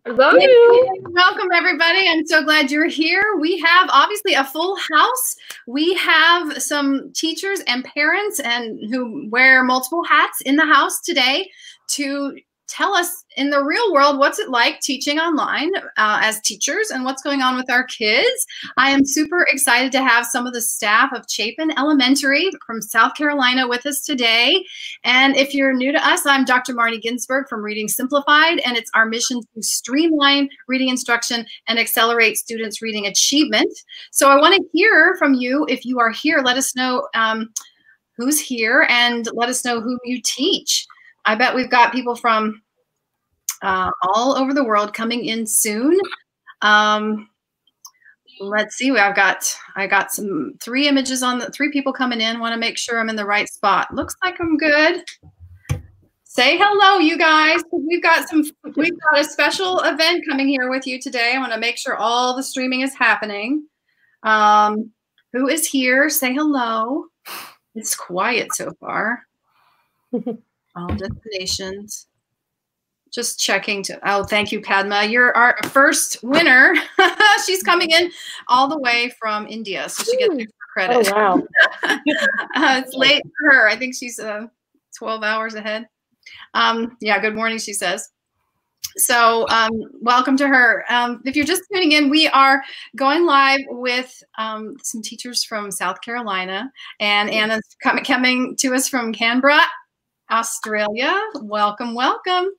Love you. Welcome, everybody. I'm so glad you're here. We have obviously a full house. We have some teachers and parents and who wear multiple hats in the house today to tell us in the real world what's it like teaching online as teachers and what's going on with our kids. I am super excited to have some of the staff of Chapin Elementary from South Carolina with us today. And if you're new to us, I'm Dr. Marty Ginsburg from Reading Simplified, and it's our mission to streamline reading instruction and accelerate students' reading achievement. So I want to hear from you. If you are here, let us know who's here and let us know who you teach. I bet we've got people from all over the world coming in soon. Let's see. I got some 3 images on the 3 people coming in. Want to make sure I'm in the right spot. Looks like I'm good. Say hello, you guys. We've got a special event coming here with you today. I want to make sure all the streaming is happening. Who is here? Say hello. It's quiet so far. All destinations. Just checking to, oh, thank you, Padma. You're our first winner. She's coming in all the way from India, so she gets extra credit. Oh, wow. It's late for her. I think she's 12 hours ahead. Yeah, good morning, she says. So welcome to her. If you're just tuning in, we are going live with some teachers from South Carolina, and Anna's coming to us from Canberra, Australia. Welcome, welcome.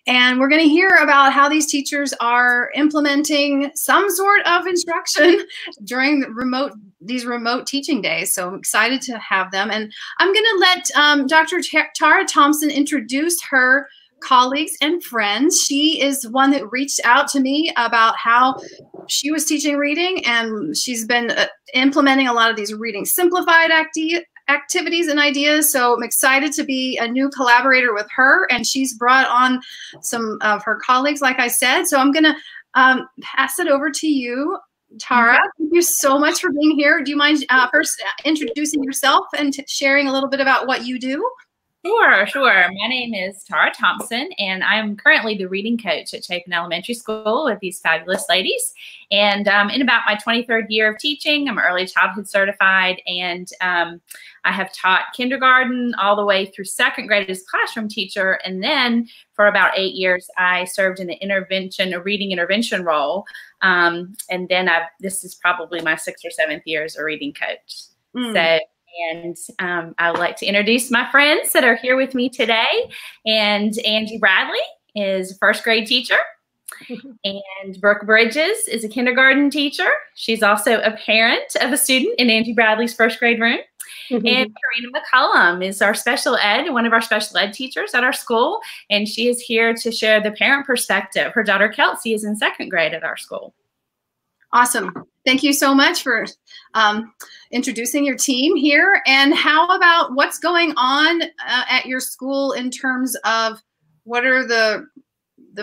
And we're going to hear about how these teachers are implementing some sort of instruction during these remote teaching days. So I'm excited to have them. And I'm going to let Dr. Tara Thompson introduce her colleagues and friends. She is one that reached out to me about how she was teaching reading, and she's been implementing a lot of these Reading Simplified activities and ideas. So I'm excited to be a new collaborator with her, and she's brought on some of her colleagues, like I said. So I'm going to pass it over to you, Tara. Thank you so much for being here. Do you mind first introducing yourself and sharing a little bit about what you do? Sure, sure. My name is Tara Thompson, and I'm currently the reading coach at Chapin Elementary School with these fabulous ladies. And in about my 23rd year of teaching, I'm early childhood certified, and I have taught kindergarten all the way through 2nd grade as a classroom teacher. And then for about 8 years, I served in the reading intervention role. And then this is probably my 6th or 7th year as a reading coach. And I would like to introduce my friends that are here with me today. And Angie Bradley is a 1st grade teacher. And Brooke Bridges is a kindergarten teacher. She's also a parent of a student in Angie Bradley's 1st grade room. And Karina McCullum is our special ed, one of our special ed teachers at our school. And she is here to share the parent perspective. Her daughter Kelsey is in 2nd grade at our school. Awesome. Thank you so much for introducing your team here. And how about what's going on at your school in terms of what are the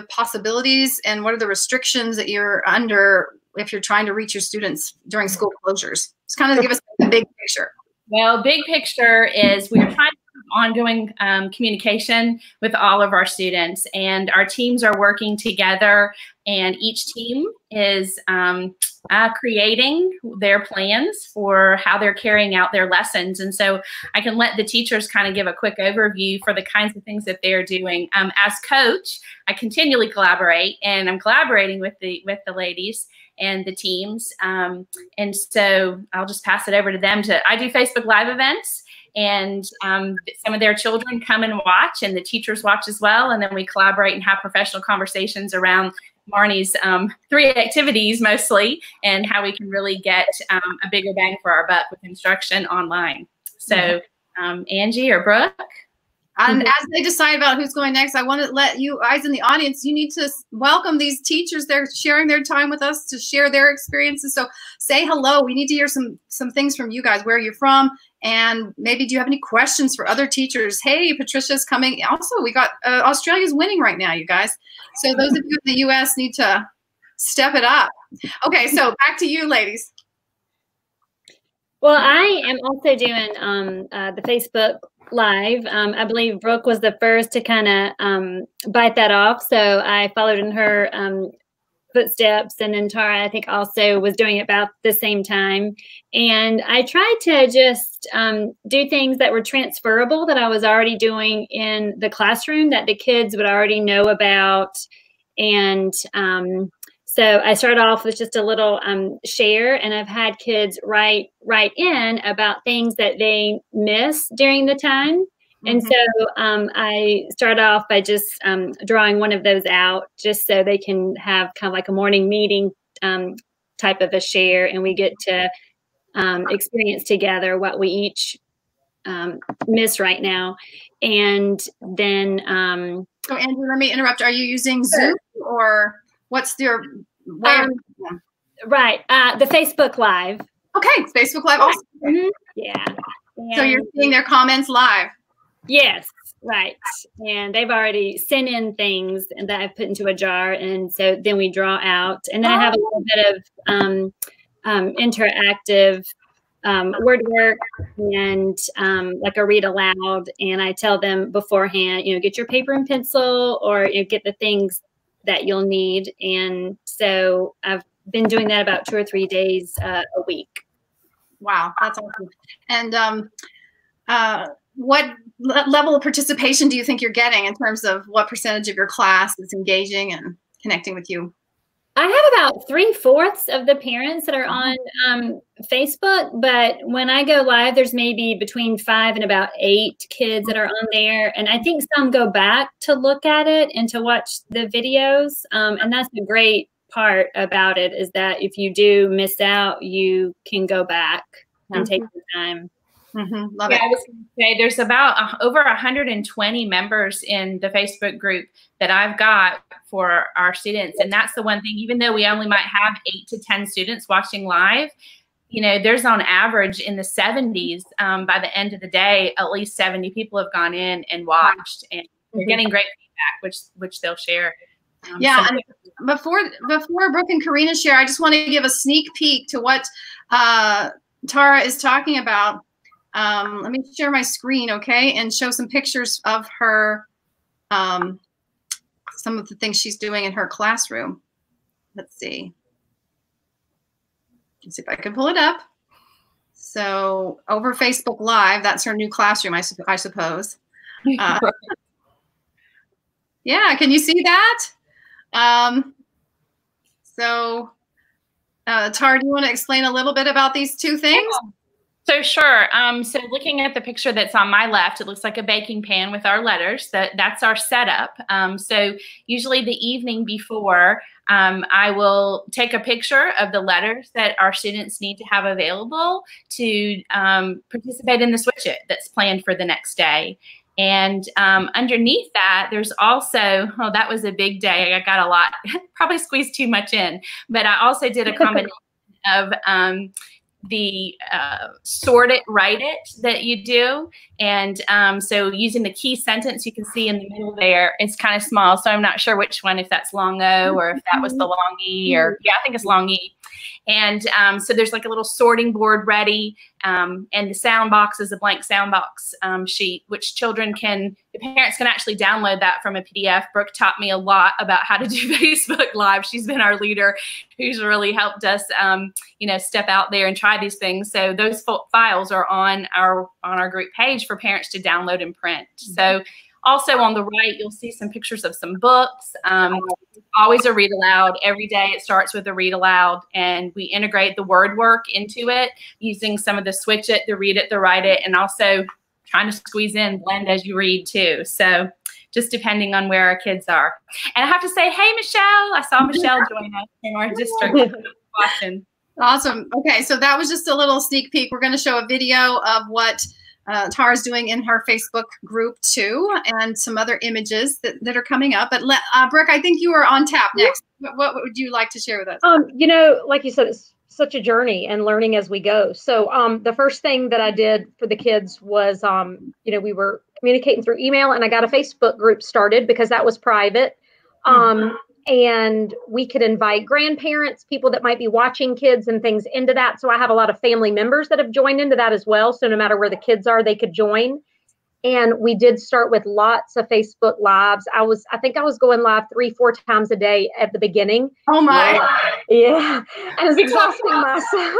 possibilities and what are the restrictions that you're under if you're trying to reach your students during school closures? Just kind of give us the big picture. Well, big picture is we are trying to have ongoing communication with all of our students, and our teams are working together, and each team is creating their plans for how they're carrying out their lessons. And so I can let the teachers kind of give a quick overview for the kinds of things that they're doing. As coach, I continually collaborate, and I'm collaborating with the ladies and the teams. And so I'll just pass it over to them. I do Facebook Live events, and some of their children come and watch, and the teachers watch as well. And then we collaborate and have professional conversations around Marnie's 3 activities mostly, and how we can really get a bigger bang for our buck with instruction online. So Angie or Brooke? And as they decide about who's going next, I want to let you guys in the audience, you need to welcome these teachers. They're sharing their time with us to share their experiences. So say hello. We need to hear some things from you guys, where you're from, and maybe do you have any questions for other teachers? Hey, Patricia's coming. Also, we got Australia's winning right now, you guys. So those of you in the U.S. need to step it up. Okay, so back to you, ladies. Well, I am also doing the Facebook Live. I believe Brooke was the first to kind of bite that off. So I followed in her footsteps, and then Tara, I think, also was doing it about the same time. And I tried to just do things that were transferable that I was already doing in the classroom that the kids would already know about. And so I started off with just a little share, and I've had kids write in about things that they miss during the time. And so I start off by just drawing one of those out, just so they can have kind of like a morning meeting type of a share, and we get to experience together what we each miss right now. And then so Andrew, let me interrupt. Are you using Zoom or what's your way? Right, the Facebook Live. Okay, Facebook Live also. Yeah. And so you're seeing their comments live. Yes, right. And they've already sent in things that I've put into a jar, and so then we draw out. And then I have a little bit of interactive word work and like a read aloud. And I tell them beforehand, get your paper and pencil, or get the things that you'll need. And so I've been doing that about 2 or 3 days a week. Wow, that's awesome. And what level of participation do you think you're getting in terms of what percentage of your class is engaging and connecting with you? I have about 3/4 of the parents that are on Facebook, but when I go live, there's maybe between 5 and about 8 kids that are on there. And I think some go back to look at it and to watch the videos. And that's the great part about it, is that if you do miss out, you can go back and take the time. Love it. I was going to say there's about over 120 members in the Facebook group that I've got for our students. And that's the one thing, even though we only might have 8 to 10 students watching live, there's on average in the 70s, by the end of the day, at least 70 people have gone in and watched, and they're getting great feedback, which they'll share. Yeah. And before Brooke and Karina share, I just want to give a sneak peek to what Tara is talking about. Let me share my screen, okay, and show some pictures of her, some of the things she's doing in her classroom. Let's see. Let's see if I can pull it up. So over Facebook Live, that's her new classroom, I suppose. Yeah, can you see that? So Tara, do you want to explain a little bit about these two things? Yeah. So sure. So looking at the picture that's on my left, it looks like a baking pan with our letters. That's our setup. So usually the evening before, I will take a picture of the letters that our students need to have available to participate in the switch it that's planned for the next day. And underneath that, there's also, that was a big day. I got a lot, probably squeezed too much in, but I also did a combination of the sort it, write it that you do. And so using the key sentence you can see in the middle there, it's kind of small. So I'm not sure which one, if that's long O or if that was the long E, or yeah, I think it's long E. And so there's like a little sorting board ready. And the sound box is a blank sound box sheet, which the parents can actually download that from a PDF. Brooke taught me a lot about how to do Facebook Live. She's been our leader who's really helped us, step out there and try these things. So those files are on our group page for parents to download and print. So also on the right, you'll see some pictures of some books. Always a read aloud. Every day it starts with a read aloud, and we integrate the word work into it using some of the switch it, the read it, the write it, and also trying to squeeze in blend as you read too. So just depending on where our kids are. And I have to say, hey, Michelle, I saw Michelle join us from our district, Boston. Awesome. Okay, so that was just a little sneak peek. We're going to show a video of what Tara's doing in her Facebook group too, and some other images that are coming up. But Brooke, I think you are on tap next. What would you like to share with us? Like you said, it's such a journey and learning as we go. So the first thing that I did for the kids was, we were communicating through email, and I got a Facebook group started because that was private. And we could invite grandparents, people that might be watching kids and things into that. So I have a lot of family members that have joined into that as well. So no matter where the kids are, they could join. And we did start with lots of Facebook Lives. I think I was going live 3-4 times a day at the beginning. Oh my. Yeah. And it was exhausting myself,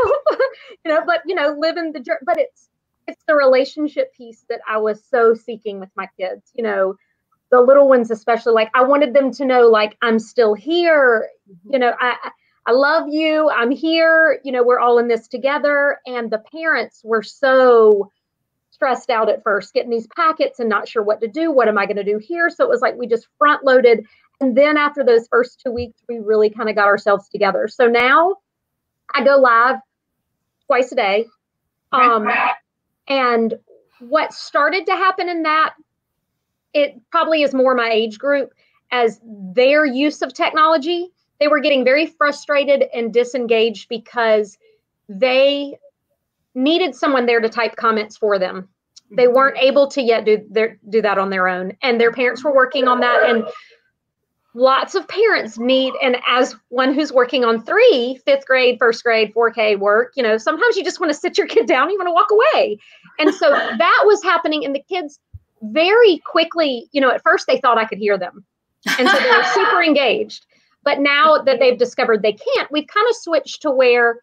but, living the journey. But it's the relationship piece that I was so seeking with my kids, the little ones, especially. Like, I wanted them to know, like, I'm still here. I love you. I'm here. We're all in this together. And the parents were so stressed out at first, getting these packets and not sure what to do. What am I going to do here? So it was like we just front loaded. And then after those first 2 weeks, we really kind of got ourselves together. So now I go live twice a day. And what started to happen in that, it probably is more my age group, as their use of technology, they were getting very frustrated and disengaged because they needed someone there to type comments for them. They weren't able to yet do that on their own. And their parents were working on that. And lots of parents need, and as one who's working on 3 5th grade, 1st grade, 4K work, sometimes you just want to sit your kid down, you want to walk away. And so that was happening. And the kids very quickly, at first they thought I could hear them. And so they were super engaged. But now that they've discovered they can't, we've kind of switched to where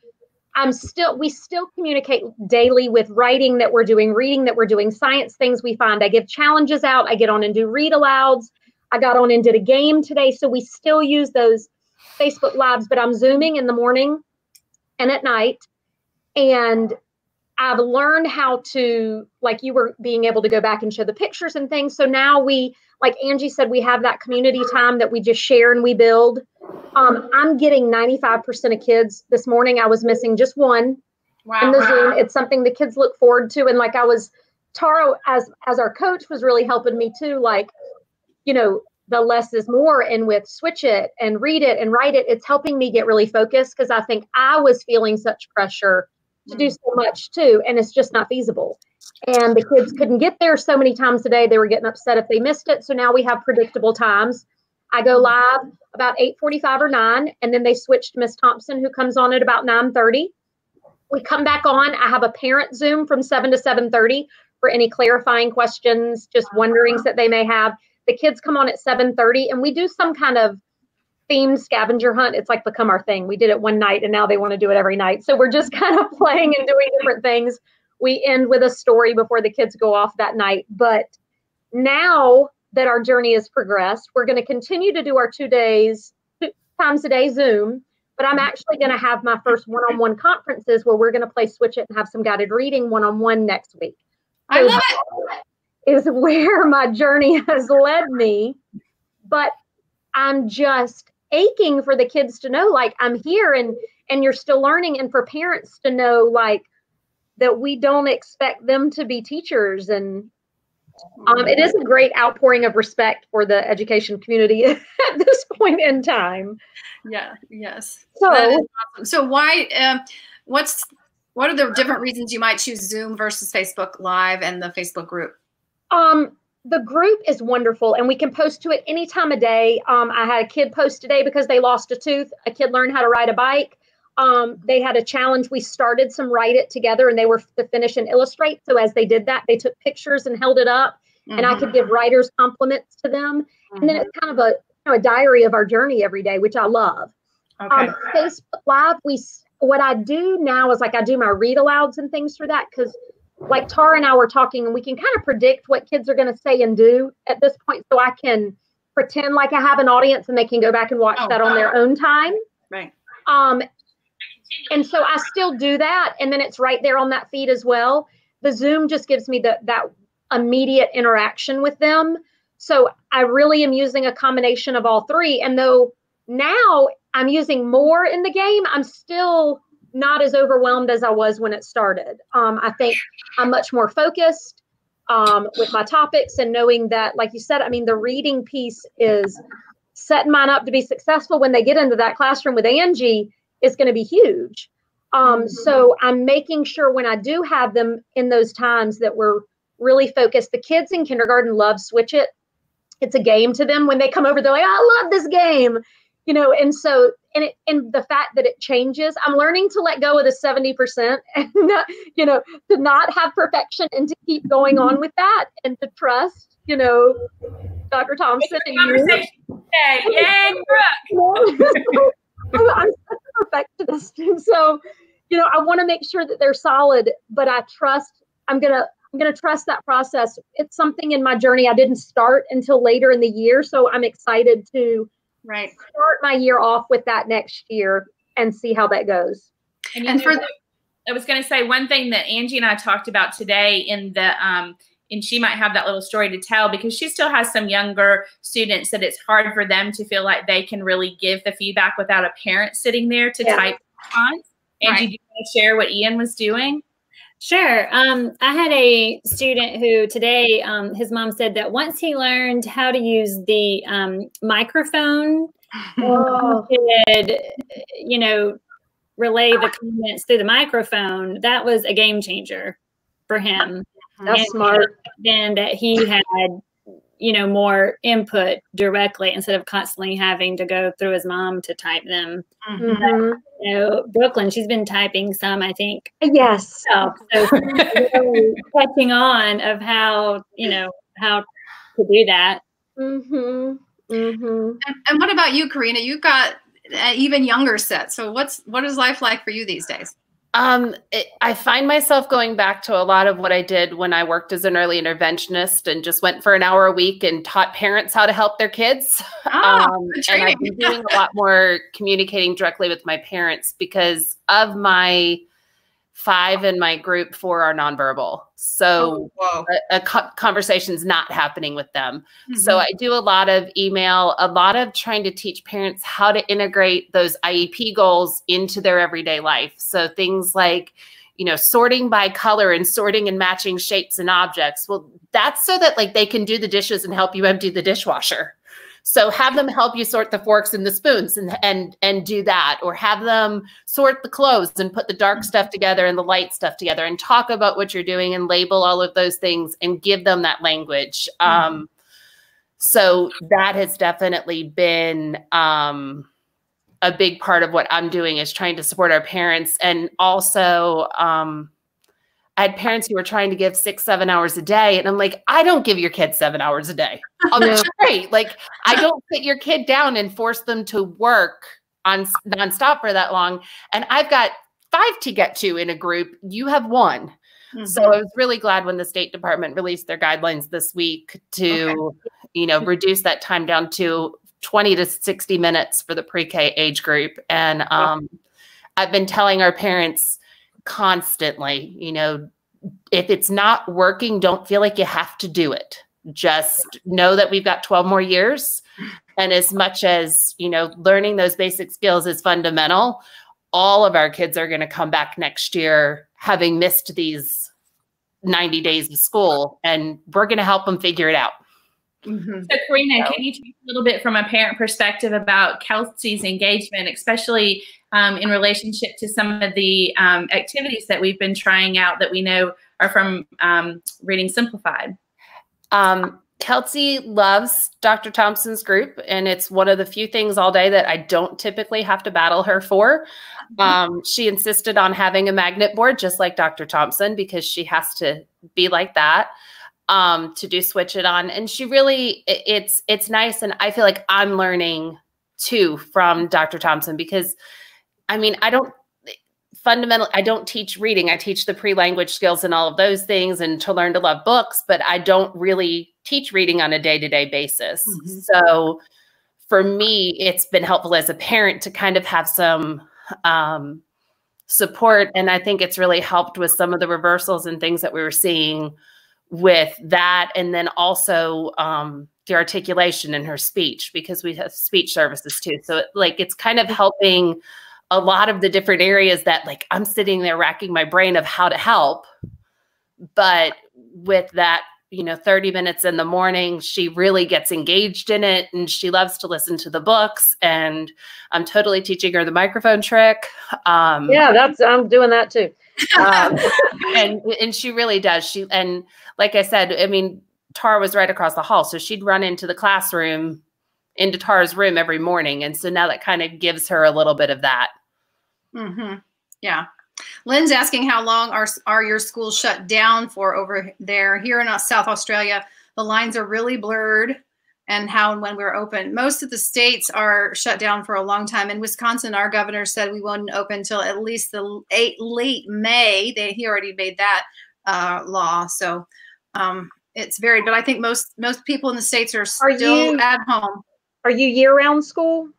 we still communicate daily with writing that we're doing, reading that we're doing, science things we find. I give challenges out. I get on and do read alouds. I got on and did a game today. So we still use those Facebook Lives, but I'm Zooming in the morning and at night. And I've learned how to, like you were being able to go back and show the pictures and things. So now we, like Angie said, we have that community time that we just share and we build. I'm getting 95% of kids. This morning I was missing just one in the Zoom. It's something the kids look forward to. And like Tara, as our coach, was really helping me too. Like, the less is more, and with switch it and read it and write it, it's helping me get really focused, because I think I was feeling such pressure to do so much too. And it's just not feasible. And the kids couldn't get there so many times a day. They were getting upset if they missed it. So now we have predictable times. I go live about 8:45 or 9, and then they switched to Miss Thompson, who comes on at about 9:30. We come back on. I have a parent Zoom from 7 to 7:30 for any clarifying questions, just wonderings that they may have. The kids come on at 7:30, and we do some kind of themed scavenger hunt. It's like become our thing. We did it one night, and now they want to do it every night. So we're just kind of playing and doing different things. We end with a story before the kids go off that night. But now that our journey has progressed, we're going to continue to do our 2 times a day Zoom, but I'm actually going to have my first one-on-one conferences where we're going to play Switch It and have some guided reading one-on-one next week. I love it. Is where my journey has led me, but I'm just aching for the kids to know, like, I'm here and you're still learning, and for parents to know, like, that we don't expect them to be teachers. And it is a great outpouring of respect for the education community at this point in time. Yeah. Yes. So, awesome. So why? What are the different reasons you might choose Zoom versus Facebook Live and the Facebook group? The group is wonderful, and we can post to it any time of day. I had a kid post today because they lost a tooth. A kid learned how to ride a bike. They had a challenge. We started some Write It together, and they were to finish and illustrate. So as they did that, they took pictures and held it up, and I could give writers compliments to them. And then it's kind of a diary of our journey every day, which I love. Okay. Facebook Live, what I do now is, like, I do my read alouds and things for that, because like Tara and I were talking, and we can kind of predict what kids are going to say and do at this point. So I can pretend like I have an audience, and they can go back and watch that on their own time. Right. And so I still do that. And then it's right there on that feed as well. The Zoom just gives me that immediate interaction with them. So I really am using a combination of all 3. And though now I'm using more in the game, I'm still not as overwhelmed as I was when it started. I think I'm much more focused with my topics, and knowing that, like you said, I mean, the reading piece is setting mine up to be successful when they get into that classroom with Angie is going to be huge. So I'm making sure when I do have them in those times that we're really focused. The kids in kindergarten love Switch It. It's a game to them. When they come over, they're like, I love this game. And so and the fact that it changes, I'm learning to let go of the 70% and not, to not have perfection and to keep going on with that and to trust, Dr. Thompson and you. Yay, Brooke. I'm such a perfectionist. And so, I want to make sure that they're solid, but I'm going to trust that process. It's something in my journey I didn't start until later in the year. So I'm excited to start my year off with that next year and see how that goes. And I was going to say one thing that Angie and I talked about today in the, and she might have that little story to tell because she still has some younger students that it's hard for them to feel like they can really give the feedback without a parent sitting there to type on. Angie, do you want to share what Ian was doing? Sure. I had a student who today, his mom said that once he learned how to use the microphone, could, relay the comments through the microphone, that was a game changer for him. That's smart. Then that he had, more input directly instead of constantly having to go through his mom to type them. But, Brooklyn, she's been typing some, I think. Yes. So really catching on of how to do that. And what about you, Karina? You've got an even younger set. So what is life like for you these days? I find myself going back to a lot of what I did when I worked as an early interventionist and just went for an hour a week and taught parents how to help their kids. And I've been doing a lot more communicating directly with my parents because of my 5 in my group 4 are nonverbal. So a conversation's not happening with them. So I do a lot of email, a lot of trying to teach parents how to integrate those IEP goals into their everyday life. So things like, sorting by color and sorting and matching shapes and objects. Well, that's so that they can do the dishes and help you empty the dishwasher. So have them help you sort the forks and the spoons and do that, or have them sort the clothes and put the dark stuff together and the light stuff together and talk about what you're doing and label all of those things and give them that language. So that has definitely been a big part of what I'm doing is trying to support our parents. And also I had parents who were trying to give 6-7 hours a day. And I'm like, I don't give your kid 7 hours a day. I'll be straight. I don't sit your kid down and force them to work on nonstop for that long. And I've got 5 to get to in a group. You have 1. So I was really glad when the State Department released their guidelines this week to, reduce that time down to 20 to 60 minutes for the pre-K age group. And I've been telling our parents constantly, if it's not working, don't feel like you have to do it. Just know that we've got 12 more years. And as much as, learning those basic skills is fundamental, all of our kids are going to come back next year having missed these 90 days of school, and we're going to help them figure it out. So Karina, can you talk a little bit from a parent perspective about Kelsey's engagement, especially in relationship to some of the activities that we've been trying out that we know are from Reading Simplified? Kelsey loves Dr. Thompson's group, and it's one of the few things all day that I don't typically have to battle her for. She insisted on having a magnet board just like Dr. Thompson because she has to be like that. To do switch it on. And she really, it's nice. And I feel like I'm learning too from Dr. Thompson because I don't teach reading. I teach the pre-language skills and all of those things and to learn to love books, but I don't really teach reading on a day-to-day basis. So for me, it's been helpful as a parent to kind of have some support. And I think it's really helped with some of the reversals and things that we were seeing with that. And then also the articulation in her speech, because we have speech services too. So it's kind of helping a lot of the different areas that I'm sitting there racking my brain of how to help. But with that, 30 minutes in the morning, she really gets engaged in it and she loves to listen to the books, and I'm totally teaching her the microphone trick. I'm doing that too. And she really does. And like I said, Tara was right across the hall. So she'd run into the classroom into Tara's room every morning. And so now that kind of gives her a little bit of that. Mm-hmm. Yeah. Lynn's asking how long are your schools shut down for over there? Here in South Australia, the lines are really blurred, and how and when we're open. Most of the states are shut down for a long time. In Wisconsin, our governor said we won't open until at least the late May. He already made that law. So it's varied, but I think most people in the states are still at home. Are you year-round school?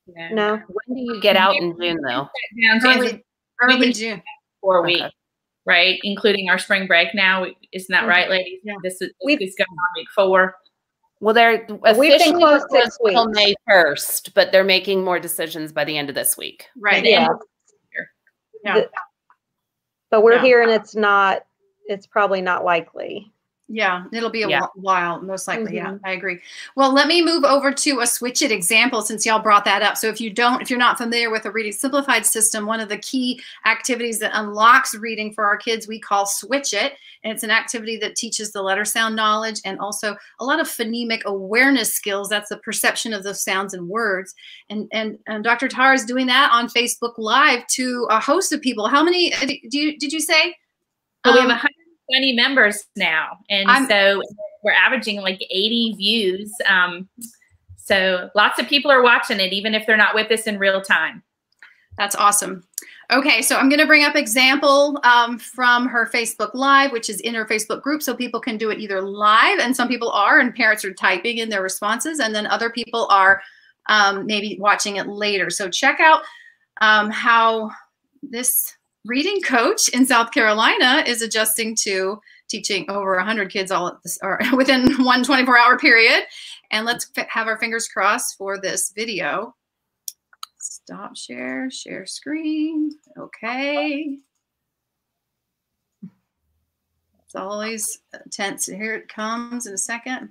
Yeah. No. When do you get out in June, though? Early June. 4 weeks, right? Including our spring break now. Isn't that right, ladies? Yeah. This is going on week 4. Well, we've been closed 6 weeks until May 1st, but they're making more decisions by the end of this week. Right. Yeah. But we're hearing it's probably not likely. Yeah, it'll be a while, most likely. Yeah, I agree. Well, let me move over to a Switch It example since y'all brought that up. So if you're not familiar with a Reading Simplified system, one of the key activities that unlocks reading for our kids, we call Switch It. And it's an activity that teaches the letter sound knowledge and also a lot of phonemic awareness skills. That's the perception of those sounds and words. And Dr. Tara is doing that on Facebook Live to a host of people. How many did you say? So we have 120 members now. And so we're averaging like 80 views. So lots of people are watching it, even if they're not with us in real time. That's awesome. Okay, so I'm going to bring up example from her Facebook Live, which is in her Facebook group, so people can do it either live, and some people are, and parents are typing in their responses, and then other people are maybe watching it later. So check out how this reading coach in South Carolina is adjusting to teaching over 100 kids all at this, or within one 24-hour period. And let's have our fingers crossed for this video. Stop share screen. Okay. It's always tense. Here it comes in a second.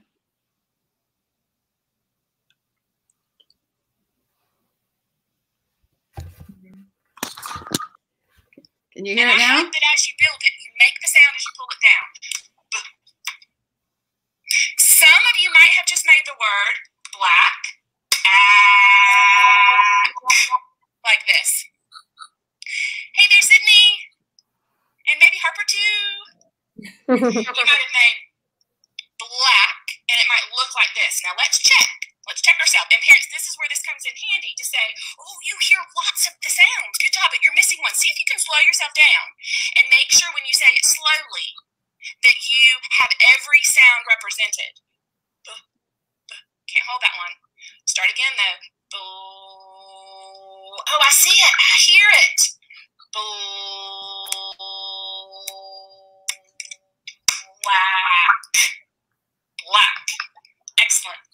Can you hear it now? I hope that as you build it, you make the sound as you pull it down. Some of you might have just made the word black like this. Hey there, Sydney. And maybe Harper too. You might have made black, and it might look like this. Now let's check. Let's check ourselves. And parents, this is where this comes in handy to say, oh, you hear lots of the sounds. Good job, but you're missing one. See if you can slow yourself down and make sure when you say it slowly that you have every sound represented. Can't hold that one. Start again, though. Oh, I see it. I hear it. Black. Black. Excellent.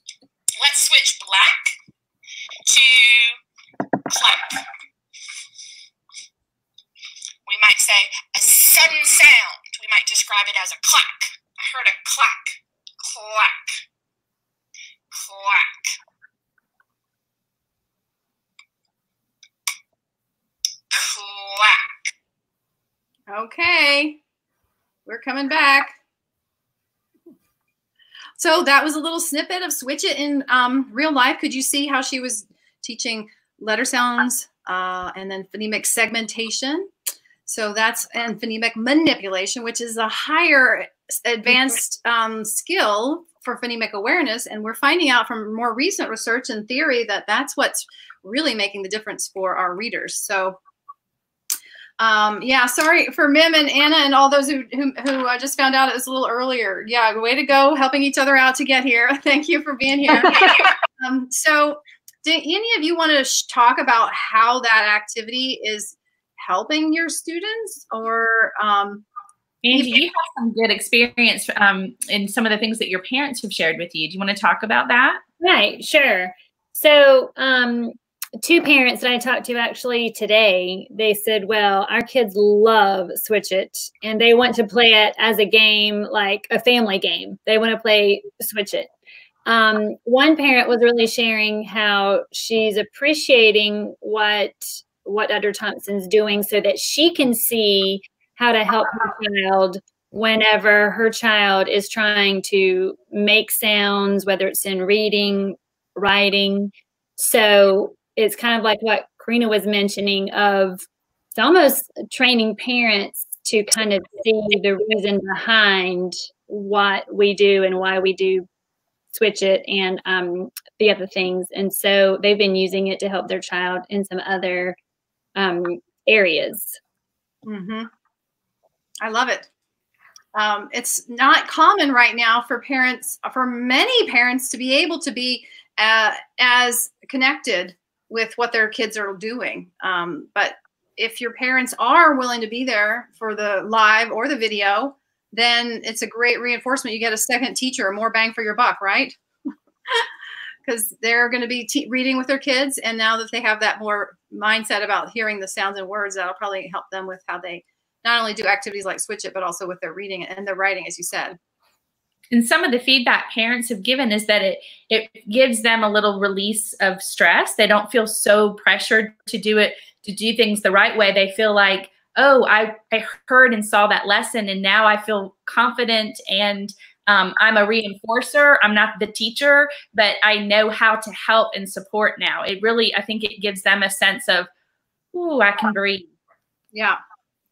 Let's switch black to clap. We might say a sudden sound. We might describe it as a clack. I heard a clack. Clack. Clack. Clack. Okay. We're coming back. So that was a little snippet of Switch It in real life. Could you see how she was teaching letter sounds and then phonemic segmentation? So that's, and phonemic manipulation, which is a higher advanced skill for phonemic awareness. And we're finding out from more recent research and theory that that's what's really making the difference for our readers. So yeah, sorry for Mim and Anna and all those who just found out it was a little earlier. Yeah, way to go, helping each other out to get here. Thank you for being here. So do any of you want to talk about how that activity is helping your students, or Angie, you have some good experience in some of the things that your parents have shared with you. Do you want to talk about that? Right, sure. So two parents that I talked to actually today, they said, well, our kids love Switch It, and they want to play it as a game, like a family game. They want to play Switch It. One parent was really sharing how she's appreciating what Dr. Thompson's doing so that she can see how to help her child whenever her child is trying to make sounds, whether it's in reading writing. So it's kind of like what Karina was mentioning of it's almost training parents to kind of see the reason behind what we do and why we do switch it and the other things. And so they've been using it to help their child in some other areas. Mm-hmm. I love it. It's not common right now for parents, for many parents, to be able to be as connected with what their kids are doing. But if your parents are willing to be there for the live or the video, then it's a great reinforcement. You get a second teacher, more bang for your buck, right? Because they're going to be reading with their kids. And now that they have that more mindset about hearing the sounds and words, that'll probably help them with how they not only do activities like Switch It, but also with their reading and their writing, as you said. And some of the feedback parents have given is that it gives them a little release of stress. They don't feel so pressured to do things the right way. They feel like, oh, I heard and saw that lesson, and now I feel confident, and I'm a reinforcer. I'm not the teacher, but I know how to help and support now. It really, I think it gives them a sense of, ooh, I can breathe. Yeah.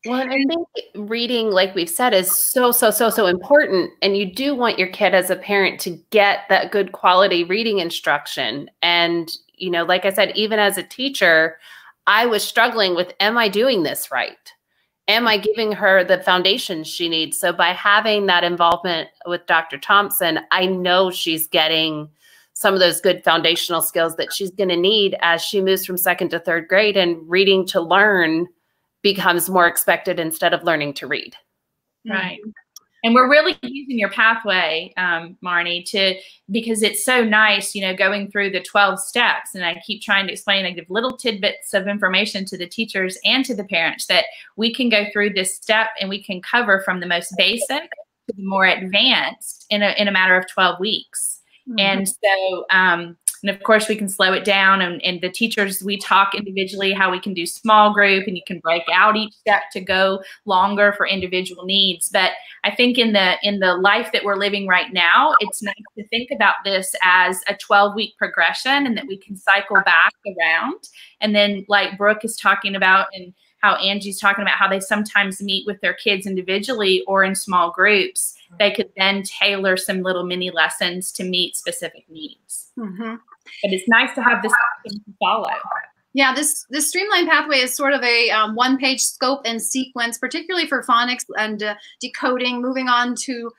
Well, and I think reading, like we've said, is so important. And you do want your kid as a parent to get that good quality reading instruction. And, you know, like I said, even as a teacher, I was struggling with, am I doing this right? Am I giving her the foundation she needs? So by having that involvement with Dr. Thompson, I know she's getting some of those good foundational skills that she's going to need as she moves from 2nd to 3rd grade, and reading to learn becomes more expected instead of learning to read. Right. And we're really using your pathway, Marnie, because it's so nice, you know, going through the 12 steps. And I keep trying to explain, I give little tidbits of information to the teachers and to the parents that we can go through this step and we can cover from the most basic to the more advanced in a matter of 12 weeks. Mm-hmm. And so, and of course, we can slow it down. And the teachers, we talk individually how we can do small group, and you can break out each step to go longer for individual needs. But I think in the life that we're living right now, it's nice to think about this as a 12-week progression, and that we can cycle back around. And then, like Brooke is talking about, and how Angie's talking about, how they sometimes meet with their kids individually or in small groups, they could then tailor some little mini lessons to meet specific needs. Mm-hmm. But it's nice to have this to follow. Yeah, this streamlined pathway is sort of a one-page scope and sequence, particularly for phonics and decoding, moving on to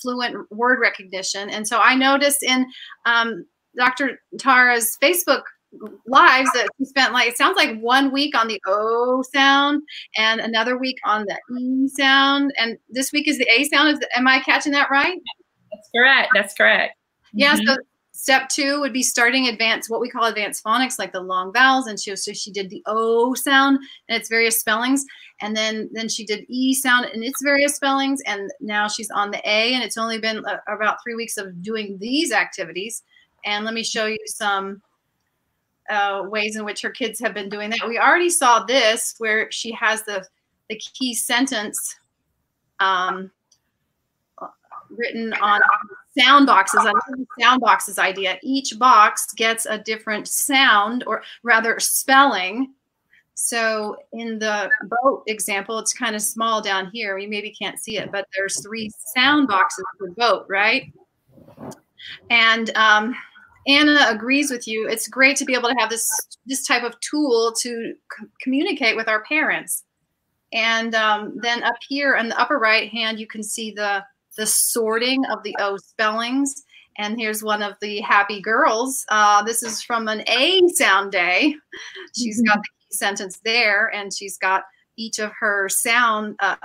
fluent word recognition. And so I noticed in Dr. Tara's Facebook lives that she spent, like, it sounds like 1 week on the O sound and another week on the E sound. And this week is the A sound. Am I catching that right? That's correct. That's correct. Yeah. Mm-hmm. So step 2 would be starting what we call advanced phonics, like the long vowels. And she did the O sound and its various spellings. And then she did E sound and its various spellings. And now she's on the A, and it's only been about 3 weeks of doing these activities. And let me show you some ways in which her kids have been doing that. We already saw this, where she has the key sentence written on sound boxes. I love the sound boxes idea. Each box gets a different sound, or rather spelling. So in the boat example, it's kind of small down here. You maybe can't see it, but there's 3 sound boxes for boat, right? And Anna agrees with you. It's great to be able to have this type of tool to communicate with our parents. And then up here in the upper right hand, you can see the sorting of the O spellings. And here's one of the happy girls. This is from an A sound day. She's got the key sentence there, and she's got each of her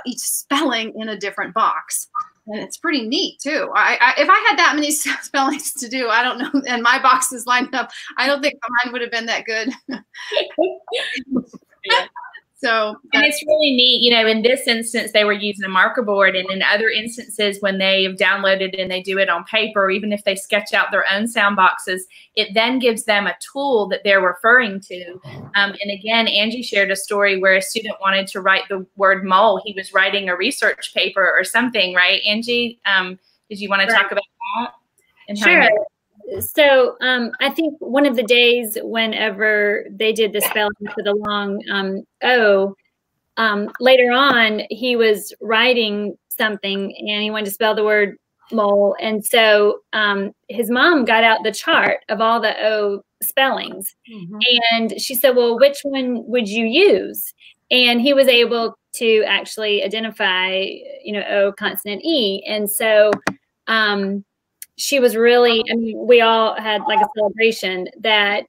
each spelling in a different box. And it's pretty neat too. If I had that many spellings to do, I don't know, and my boxes lined up, I don't think mine would have been that good. Yeah. So, and it's really neat, you know, in this instance, they were using a marker board, and in other instances, when they've downloaded and they do it on paper, or even if they sketch out their own sound boxes, it then gives them a tool that they're referring to. And again, Angie shared a story where a student wanted to write the word mole. He was writing a research paper or something, right? Angie, did you want to talk about that? And sure. So I think one of the days whenever they did the spelling for the long O, later on, he was writing something and he wanted to spell the word mole. And so his mom got out the chart of all the O spellings. Mm-hmm. And she said, well, which one would you use? And he was able to actually identify, you know, O, consonant, E. And so she was really, I mean, we all had like a celebration that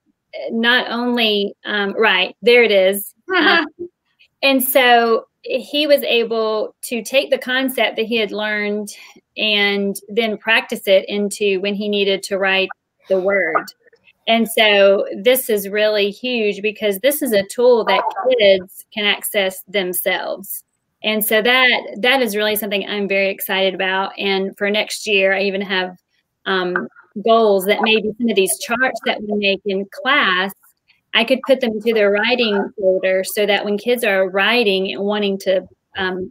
not only, right, there it is. And so he was able to take the concept that he had learned and then practice it into when he needed to write the word. And so this is really huge because this is a tool that kids can access themselves. And so that is really something I'm very excited about. And for next year, I even have goals that maybe some of these charts that we make in class, I could put them into their writing folder so that when kids are writing and wanting to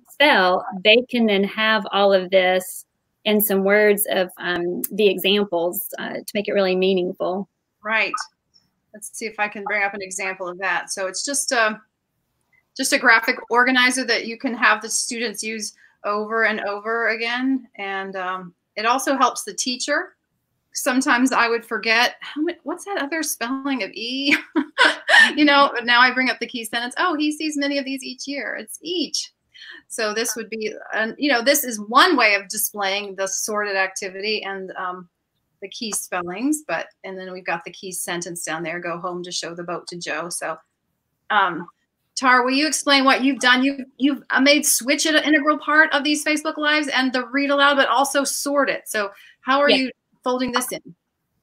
spell, they can then have all of this and some words of the examples to make it really meaningful. Right. Let's see if I can bring up an example of that. So it's just a graphic organizer that you can have the students use over and over again. And it also helps the teacher. Sometimes I would forget, what's that other spelling of E? You know, now I bring up the key sentence. Oh, he sees many of these each year. It's each. So this would be, you know, this is one way of displaying the sorted activity and the key spellings, and then we've got the key sentence down there, go home to show the boat to Joe. So Tara, will you explain what you've done? You've made switch it an integral part of these Facebook Lives and the read aloud, but also sort it. So how are you folding this in?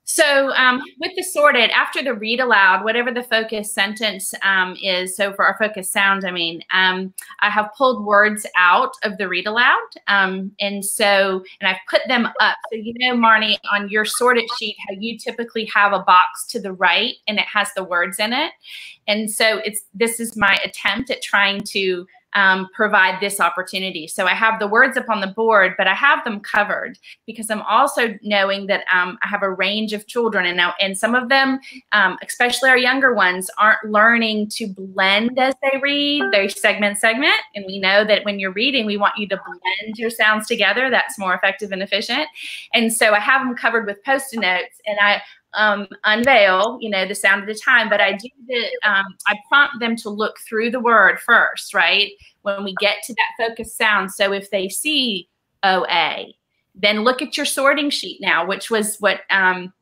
So with the sorted, after the read aloud, whatever the focus sentence is, so for our focus sound, I mean, I have pulled words out of the read aloud. And I've put them up. So, you know, Marnie, on your sorted sheet, how you typically have a box to the right and it has the words in it. And so this is my attempt at trying to provide this opportunity. So I have the words up on the board, but I have them covered because I'm also knowing that I have a range of children, and some of them, especially our younger ones, aren't learning to blend as they read. They segment, and we know that when you're reading, we want you to blend your sounds together. That's more effective and efficient. And so I have them covered with Post-it notes, and I unveil, you know, the sound at a time, but I prompt them to look through the word first, right? When we get to that focus sound. So if they see OA, then look at your sorting sheet now, which was what our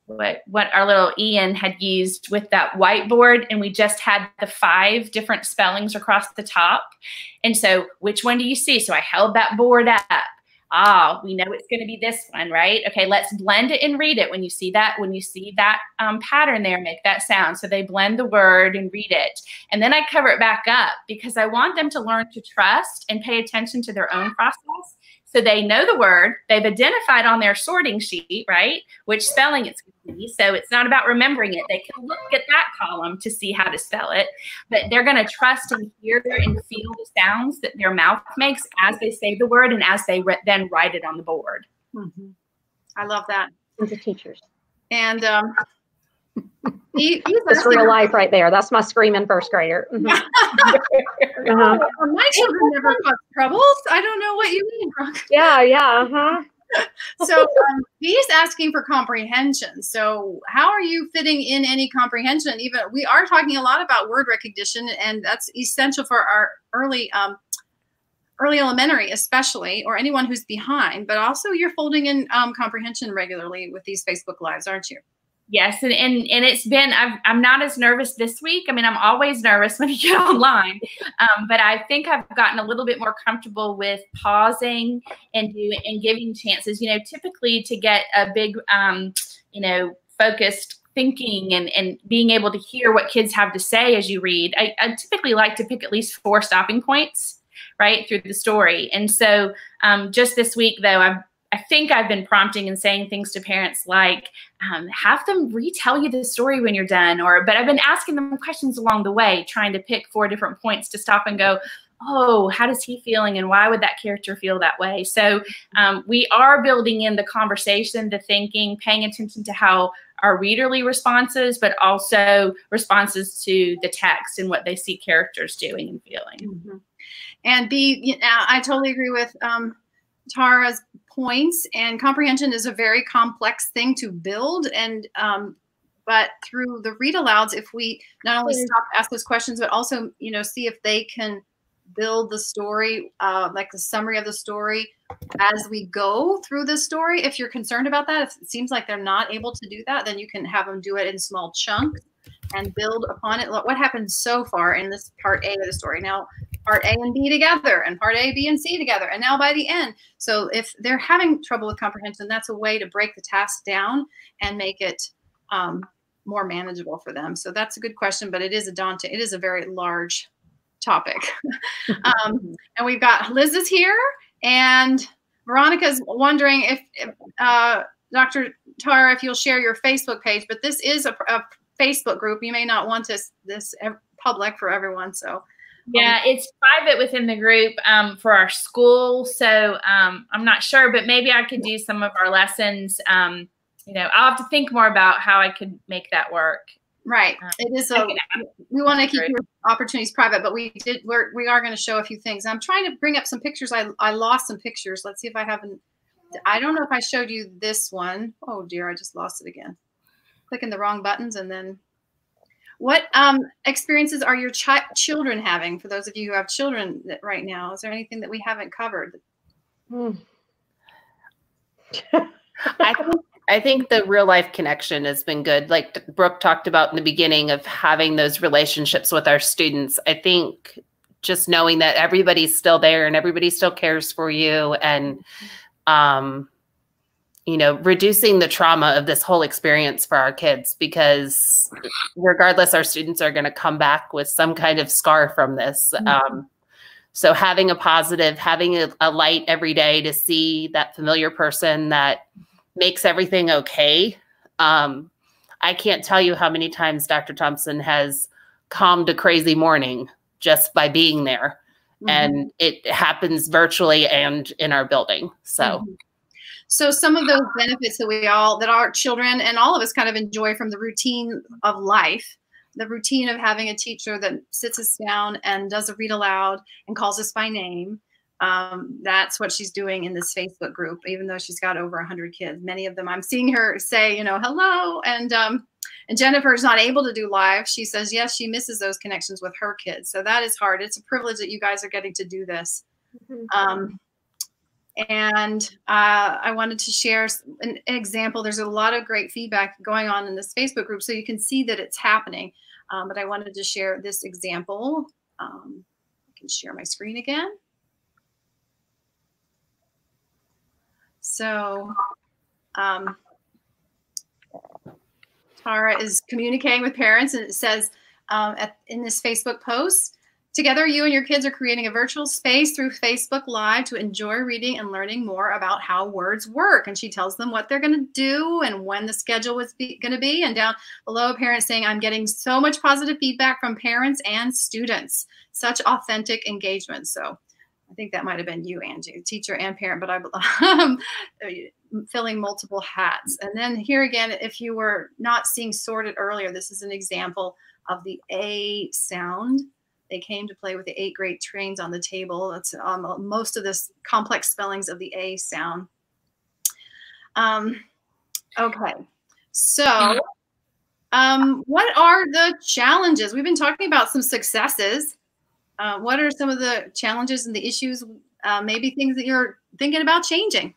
little Ian had used with that whiteboard. And we just had the 5 different spellings across the top. And so which one do you see? So I held that board up. Ah, we know it's going to be this one, right? Okay, let's blend it and read it. When you see that pattern there, make that sound. So they blend the word and read it. And then I cover it back up because I want them to learn to trust and pay attention to their own process. So they know the word, they've identified on their sorting sheet, right, which spelling it's going to be. So it's not about remembering it. They can look at that column to see how to spell it, but they're going to trust and hear and feel the sounds that their mouth makes as they say the word and as they then write it on the board. Mm-hmm. I love that. And the teachers. And that's real life right there. That's my screaming first grader. Mm-hmm. My children never cause troubles. I don't know what you mean, Brooke. Yeah. So he's asking for comprehension. So how are you fitting in any comprehension? Even we are talking a lot about word recognition, and that's essential for our early elementary, especially, or anyone who's behind. But also, you're folding in comprehension regularly with these Facebook Lives, aren't you? Yes, and it's been, I'm not as nervous this week. I mean, I'm always nervous when you get online, but I think I've gotten a little bit more comfortable with pausing and giving chances. You know, typically to get a big, focused thinking and being able to hear what kids have to say as you read, I typically like to pick at least 4 stopping points, right, through the story. And so just this week, though, I think I've been prompting and saying things to parents like, have them retell you the story when you're done, but I've been asking them questions along the way, trying to pick 4 different points to stop and go, oh, how does he feeling and why would that character feel that way? So we are building in the conversation, the thinking, paying attention to how our readerly responses, but also responses to the text and what they see characters doing and feeling. Mm-hmm. And I totally agree with Tara's points, and comprehension is a very complex thing to build. And but through the read alouds, if we not only stop to ask those questions, but also, you know, see if they can build the story, like the summary of the story as we go through the story. If you're concerned about that, if it seems like they're not able to do that, then you can have them do it in small chunks and build upon it. What happened so far in this part A of the story? Now, part A and B together, and part A, B, and C together, and now by the end. So if they're having trouble with comprehension, that's a way to break the task down and make it more manageable for them. So that's a good question, but it is a very large topic. And we've got Liz is here, and Veronica's wondering if Dr. Tara, if you'll share your Facebook page, but this is a Facebook group. You may not want this public for everyone. So yeah, it's private within the group for our school. So I'm not sure, but maybe I could do some of our lessons. You know, I'll have to think more about how I could make that work. Right. It is we want to keep your opportunities private, but we are going to show a few things. I'm trying to bring up some pictures. I lost some pictures. Let's see if I haven't. I don't know if I showed you this one. Oh dear, I just lost it again. Clicking the wrong buttons. And then what experiences are your children having? For those of you who have children right now, is there anything that we haven't covered? I think the real life connection has been good. Like Brooke talked about in the beginning of having those relationships with our students. I think just knowing that everybody's still there and everybody still cares for you, and, you know, reducing the trauma of this whole experience for our kids, because regardless, our students are going to come back with some kind of scar from this. So having a positive, having a light every day to see that familiar person that makes everything okay. I can't tell you how many times Dr. Thompson has calmed a crazy morning just by being there. And it happens virtually and in our building. So, so some of those benefits that our children and all of us kind of enjoy from the routine of life, the routine of having a teacher that sits us down and does a read aloud and calls us by name. That's what she's doing in this Facebook group, even though she's got over 100 kids. Many of them, I'm seeing her say, you know, hello. And Jennifer's not able to do live. She says, yes, she misses those connections with her kids. So that is hard. It's a privilege that you guys are getting to do this. And I wanted to share an example. There's a lot of great feedback going on in this Facebook group, so you can see that it's happening. But I wanted to share this example. I can share my screen again. So Tara is communicating with parents, and it says in this Facebook post, together you and your kids are creating a virtual space through Facebook Live to enjoy reading and learning more about how words work. And she tells them what they're going to do and when the schedule was going to be. And down below, a parent saying, I'm getting so much positive feedback from parents and students. Such authentic engagement. So I think that might have been you, Angie, teacher and parent, but I'm filling multiple hats. And then here again, if you were not seeing sorted earlier, this is an example of the A sound. They came to play with the 8 great trains on the table. That's most of this complex spellings of the A sound. Okay, so what are the challenges? We've been talking about some successes. What are some of the challenges and the issues, maybe things that you're thinking about changing?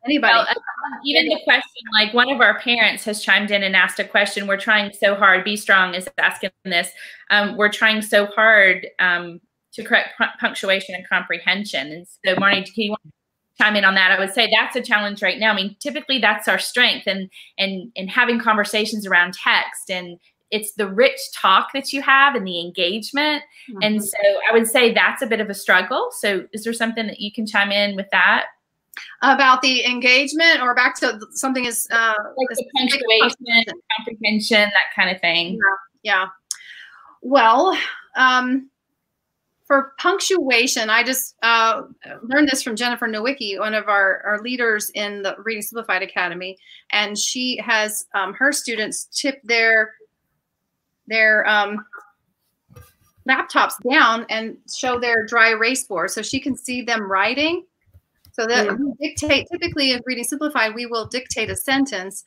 Anybody? Well, even the question, like one of our parents has chimed in and asked a question. We're trying so hard. Be Strong is asking this. We're trying so hard to correct punctuation and comprehension. And so, Marnie, do you want to chime in on that? I would say that's a challenge right now. I mean, typically that's our strength, and having conversations around text, and it's the rich talk that you have and the engagement. And so I would say that's a bit of a struggle. So is there something that you can chime in with that? About the engagement, or back to something is like the punctuation, comprehension, that kind of thing. Yeah. Well, for punctuation, I just learned this from Jennifer Nowicki, one of our leaders in the Reading Simplified Academy, and she has her students tip their laptops down and show their dry erase board so she can see them writing. So that we dictate, typically in Reading Simplified, we will dictate a sentence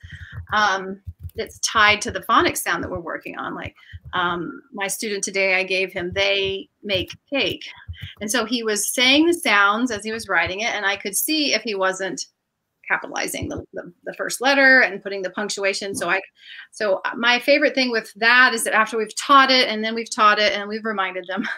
that's tied to the phonics sound that we're working on. Like my student today, I gave him, they make cake. And so he was saying the sounds as he was writing it, and I could see if he wasn't capitalizing the first letter and putting the punctuation. So my favorite thing with that is that after we've taught it and then we've taught it and we've reminded them,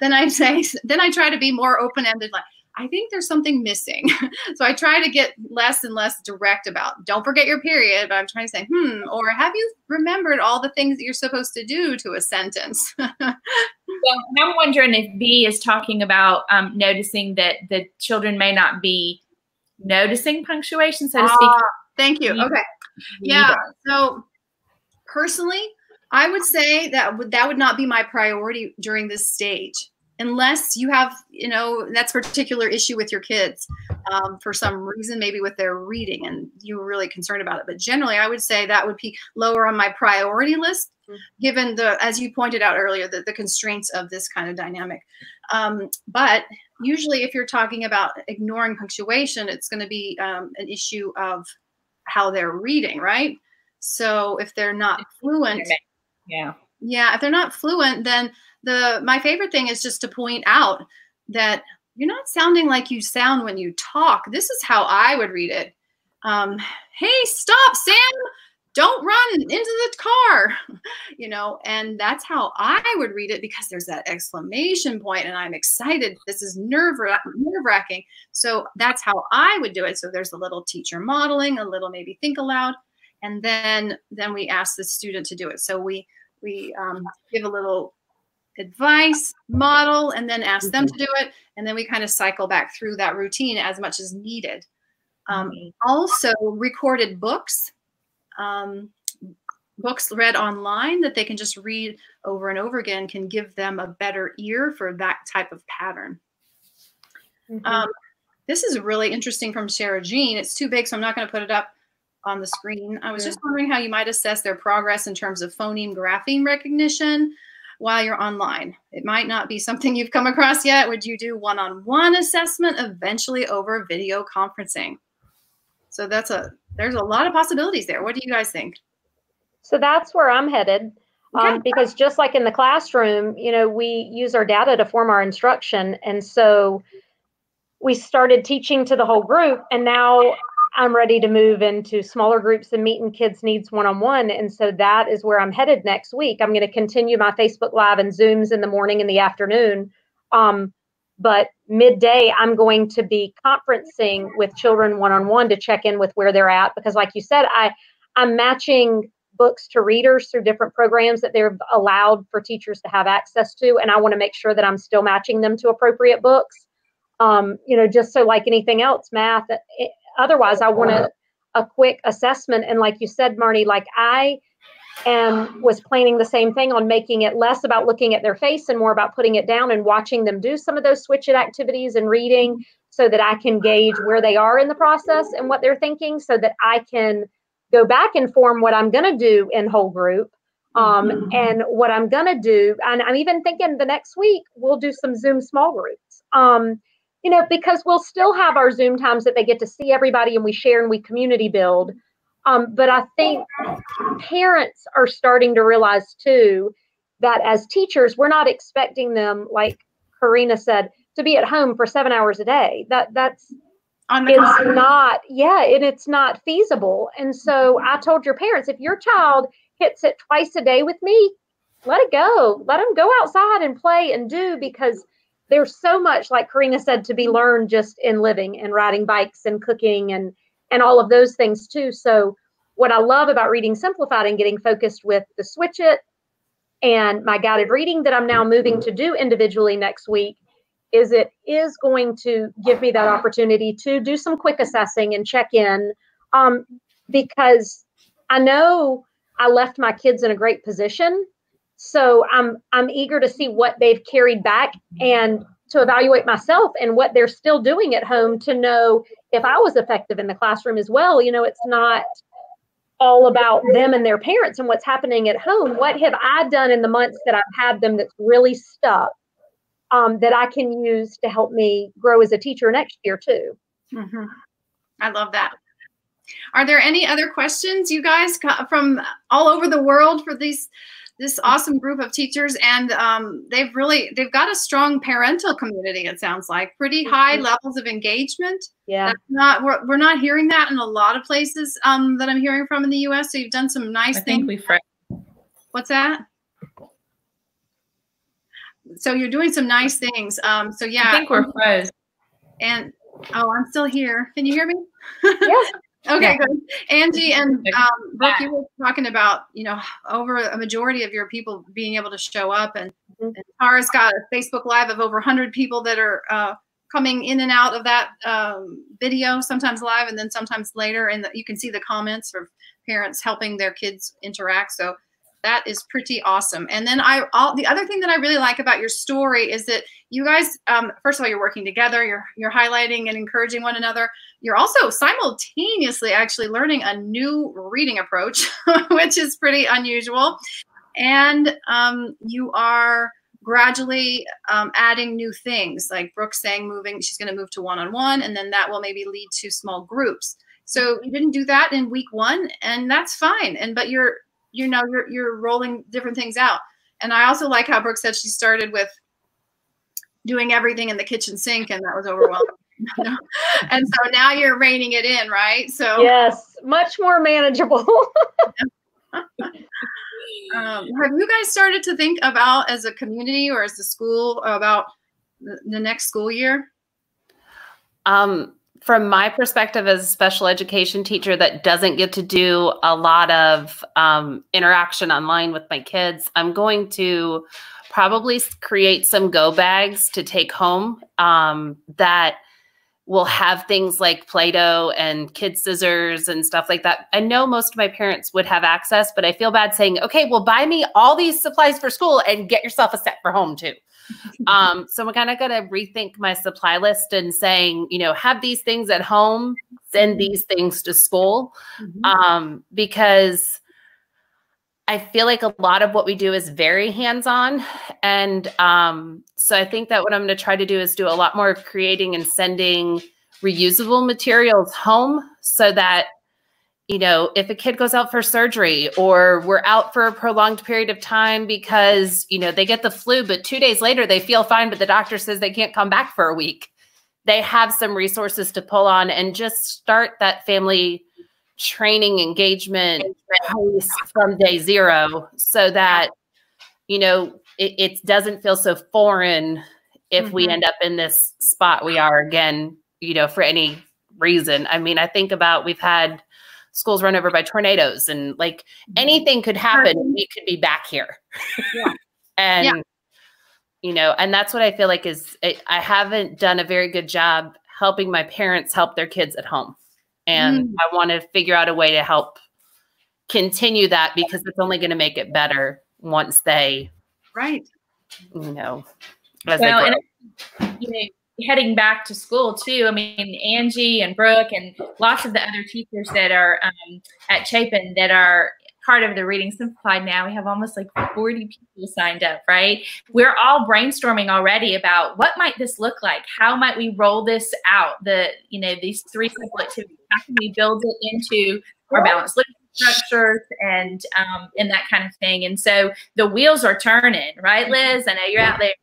then I try to be more open-ended, like, I think there's something missing. So I try to get less and less direct about, don't forget your period, but I'm trying to say, or have you remembered all the things that you're supposed to do to a sentence? Well, I'm wondering if B is talking about noticing that the children may not be noticing punctuation, so to speak. Thank you. Okay. Yeah. So personally, I would say that would not be my priority during this stage, unless you have, that's a particular issue with your kids for some reason, maybe with their reading, and you were really concerned about it. But generally, I would say that would be lower on my priority list, given as you pointed out earlier, the constraints of this kind of dynamic. But usually if you're talking about ignoring punctuation, it's going to be an issue of how they're reading, right? So if they're not fluent, if they're not fluent, then my favorite thing is just to point out that you're not sounding like you sound when you talk. This is how I would read it. Hey, stop, Sam. Don't run into the car, and that's how I would read it, because there's that exclamation point and I'm excited. This is nerve-wracking. So that's how I would do it. So there's a little teacher modeling, a little maybe think aloud, and then we ask the student to do it. So we give a little advice, model, and then ask them to do it. And then we kind of cycle back through that routine as much as needed. Also recorded books. Books read online that they can just read over and over again can give them a better ear for that type of pattern. This is really interesting from Sarah Jean. It's too big, so I'm not going to put it up on the screen. I was just wondering how you might assess their progress in terms of phoneme grapheme recognition while you're online. It might not be something you've come across yet. Would you do one-on-one assessment eventually over video conferencing? So there's a lot of possibilities there. What do you guys think? So that's where I'm headed, because just like in the classroom, we use our data to form our instruction. And so we started teaching to the whole group, and now I'm ready to move into smaller groups and meeting kids' needs one-on-one. And so that is where I'm headed next week. I'm going to continue my Facebook Live and Zooms in the morning and the afternoon. But midday, I'm going to be conferencing with children one-on-one to check in with where they're at. Because like you said, I'm matching books to readers through different programs that they're allowed for teachers to have access to. And I want to make sure that I'm still matching them to appropriate books, just so like anything else, math. Otherwise, I want a quick assessment. And like you said, Marnie, like I was planning the same thing on making it less about looking at their face and more about putting it down and watching them do some of those switch it activities and reading, so that I can gauge where they are in the process and what they're thinking, so that I can go back and form what I'm going to do in whole group. And what I'm going to do, and I'm even thinking the next week, we'll do some Zoom small groups, because we'll still have our Zoom times that they get to see everybody and we share and we community build. But I think parents are starting to realize too, that as teachers, we're not expecting them, like Karina said, to be at home for 7 hours a day. It's not feasible. And so I told your parents, if your child hits it twice a day with me, let it go. Let them go outside and play and do, because there's so much, like Karina said, to be learned just in living and riding bikes and cooking and all of those things too. So what I love about Reading Simplified and getting focused with the Switch It and my guided reading that I'm now moving to do individually next week is it is going to give me that opportunity to do some quick assessing and check in, because I know I left my kids in a great position So I'm eager to see what they've carried back and to evaluate myself and what they're still doing at home to know if I was effective in the classroom as well. You know, it's not all about them and their parents and what's happening at home. What have I done in the months that I've had them that's really stuck that I can use to help me grow as a teacher next year too? Mm-hmm. I love that. Are there any other questions, you guys, from all over the world for this awesome group of teachers? And they've got a strong parental community, it sounds like. Pretty high levels of engagement. Yeah. We're not hearing that in a lot of places that I'm hearing from in the US. So you've done some nice things. What's that? So you're doing some nice things. So yeah. I think we're froze. And I'm still here. Can you hear me? Yes. Okay, yeah. good. Angie and Brooke, you were talking about, you know, over a majority of your people being able to show up, and Tara's got a Facebook Live of over 100 people that are coming in and out of that video, sometimes live and then sometimes later, and you can see the comments of parents helping their kids interact. So that is pretty awesome. And then the other thing that I really like about your story is that you guys, first of all, you're working together, you're highlighting and encouraging one another. You're also simultaneously actually learning a new reading approach, which is pretty unusual. And you are gradually adding new things, like Brooke saying she's going to move to one-on-one, and then that will maybe lead to small groups. So you didn't do that in week 1, and that's fine. But you're rolling different things out. And I also like how Brooke said she started with doing everything in the kitchen sink, and that was overwhelming. And so now you're reining it in, right? So yes, much more manageable. Have you guys started to think about, as a community or as a school, about the next school year? From my perspective as a special education teacher that doesn't get to do a lot of interaction online with my kids, I'm going to probably create some go bags to take home that will have things like Play-Doh and kid scissors and stuff like that. I know most of my parents would have access, but I feel bad saying, okay, well, buy me all these supplies for school and get yourself a set for home too. So I'm kind of going to rethink my supply list and saying, you know, have these things at home, send these things to school, because I feel like a lot of what we do is very hands-on. And so I think that what I'm going to try to do is do a lot more creating and sending reusable materials home, so that, you know, if a kid goes out for surgery, or we're out for a prolonged period of time because, you know, they get the flu, but 2 days later they feel fine, but the doctor says they can't come back for a week, they have some resources to pull on, and just start that family training engagement from day 0, so that, you know, it doesn't feel so foreign if we end up in this spot we are again, you know, for any reason. I mean, I think about, we've had schools run over by tornadoes, and like anything could happen. We could be back here. And, you know, and that's what I feel like is, I haven't done a very good job helping my parents help their kids at home. And I want to figure out a way to help continue that, because it's only going to make it better once they, you know, as they grow. And, you know, heading back to school too. I mean, Angie and Brooke and lots of the other teachers that are at Chapin that are part of the Reading Simplified now. We have almost like 40 people signed up, right? We're all brainstorming already about what might this look like? How might we roll this out? You know, these 3 simple activities. How can we build it into our balanced literacy structures and that kind of thing? And so the wheels are turning, right, Liz? I know you're out there.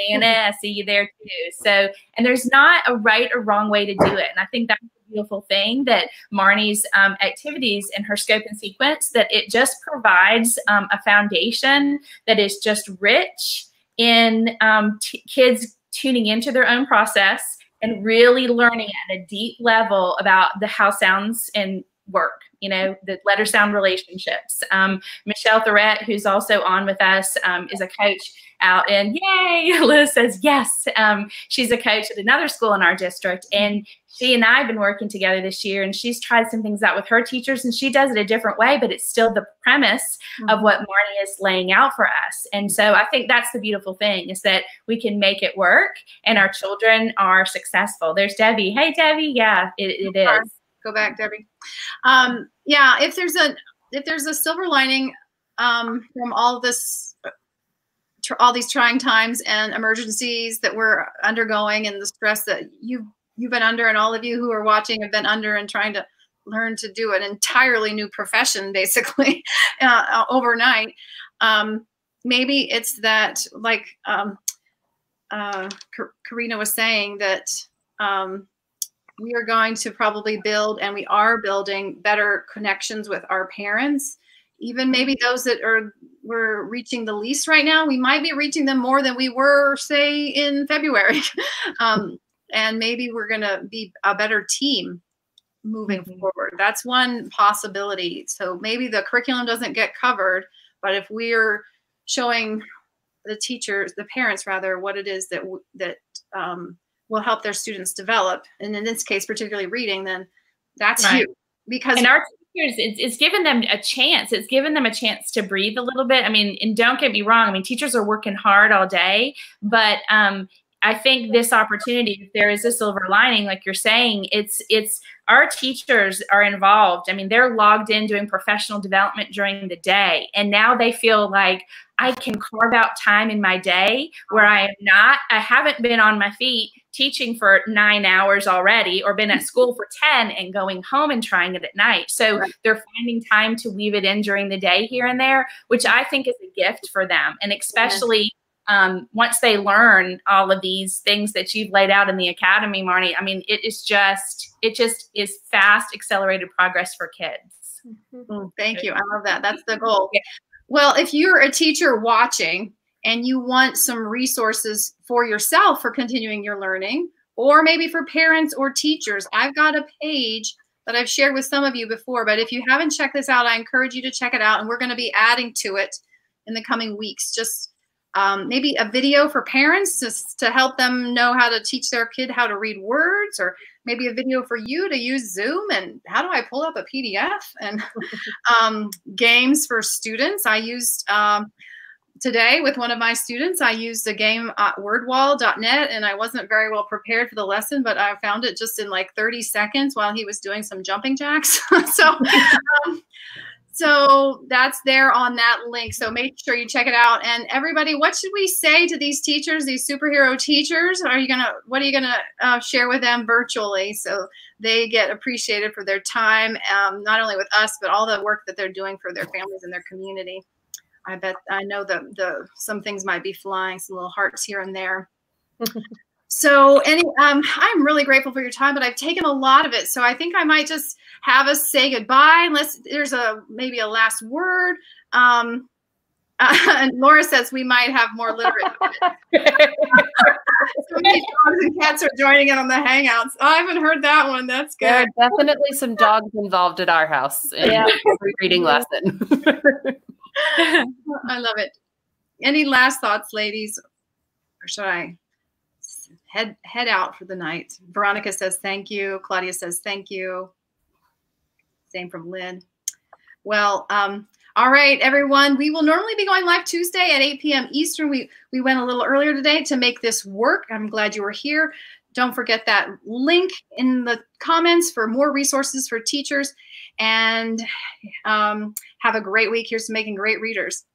Anna, I see you there too. So, and there's not a right or wrong way to do it. And I think that's a beautiful thing that Marnie's activities in her scope and sequence, that it just provides a foundation that is just rich in kids tuning into their own process and really learning at a deep level about how sounds and work you know, the letter sound relationships. Michelle Thorette, who's also on with us, is a coach out in, yay, Liz says yes. She's a coach at another school in our district, and she and I have been working together this year, and she's tried some things out with her teachers, and she does it a different way, but it's still the premise of what Marnie is laying out for us. And so I think that's the beautiful thing, is that we can make it work and our children are successful. There's Debbie. Hey, Debbie. Yeah, it is. Go back, Debbie. Yeah, if there's a silver lining from all this, all these trying times and emergencies that we're undergoing, and the stress that you've been under, and all of you who are watching have been under, and trying to learn to do an entirely new profession, basically, overnight. Maybe it's that, like Karina was saying, that we are going to probably build, and we are building, better connections with our parents. Even maybe those that we're reaching the least right now, we might be reaching them more than we were, say, in February. And maybe we're going to be a better team moving forward. That's one possibility. So maybe the curriculum doesn't get covered, but if we're showing the teachers, the parents rather, what it is that will help their students develop, and in this case, particularly reading, then that's huge. Because and our teachers, it's given them a chance. It's given them a chance to breathe a little bit. I mean, and don't get me wrong. I mean, teachers are working hard all day, but I think this opportunity, if there is a silver lining, like you're saying, it's our teachers are involved. I mean, they're logged in doing professional development during the day, and now they feel like I can carve out time in my day where I haven't been on my feet teaching for 9 hours already, or been at school for 10 and going home and trying it at night. So they're finding time to weave it in during the day here and there, which I think is a gift for them. And especially once they learn all of these things that you've laid out in the academy, Marnie, I mean, it just is fast, accelerated progress for kids. Thank you. I love that. That's the goal. Yeah. Well, if you're a teacher watching and you want some resources for yourself for continuing your learning, or maybe for parents or teachers, I've got a page that I've shared with some of you before, but if you haven't checked this out, I encourage you to check it out. And we're going to be adding to it in the coming weeks. Just maybe a video for parents just to help them know how to teach their kid how to read words, or maybe a video for you to use Zoom and how do I pull up a PDF, and games for students. I used today with one of my students, I used a game at wordwall.net, and I wasn't very well prepared for the lesson, but I found it just in like 30 seconds while he was doing some jumping jacks. So that's there on that link. So make sure you check it out. And everybody, what should we say to these teachers, these superhero teachers? What are you gonna share with them virtually so they get appreciated for their time, not only with us, but all the work that they're doing for their families and their community? I know that some things might be flying, some little hearts here and there. So I'm really grateful for your time, but I've taken a lot of it. So I think I might just have us say goodbye, unless there's maybe a last word. And Laura says we might have more literate. So many dogs and cats are joining in on the Hangouts. Oh, I haven't heard that one. That's good. There are definitely some dogs involved at our house in every reading lesson. I love it. Any last thoughts, ladies? Or should I head out for the night? Veronica says thank you. Claudia says thank you. Same from Lynn. Well, all right, everyone. We will normally be going live Tuesday at 8 p.m. Eastern. We went a little earlier today to make this work. I'm glad you were here. Don't forget that link in the comments for more resources for teachers. And have a great week. Here's to making great readers.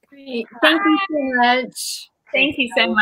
Great. Thank you so much. Thank you so much.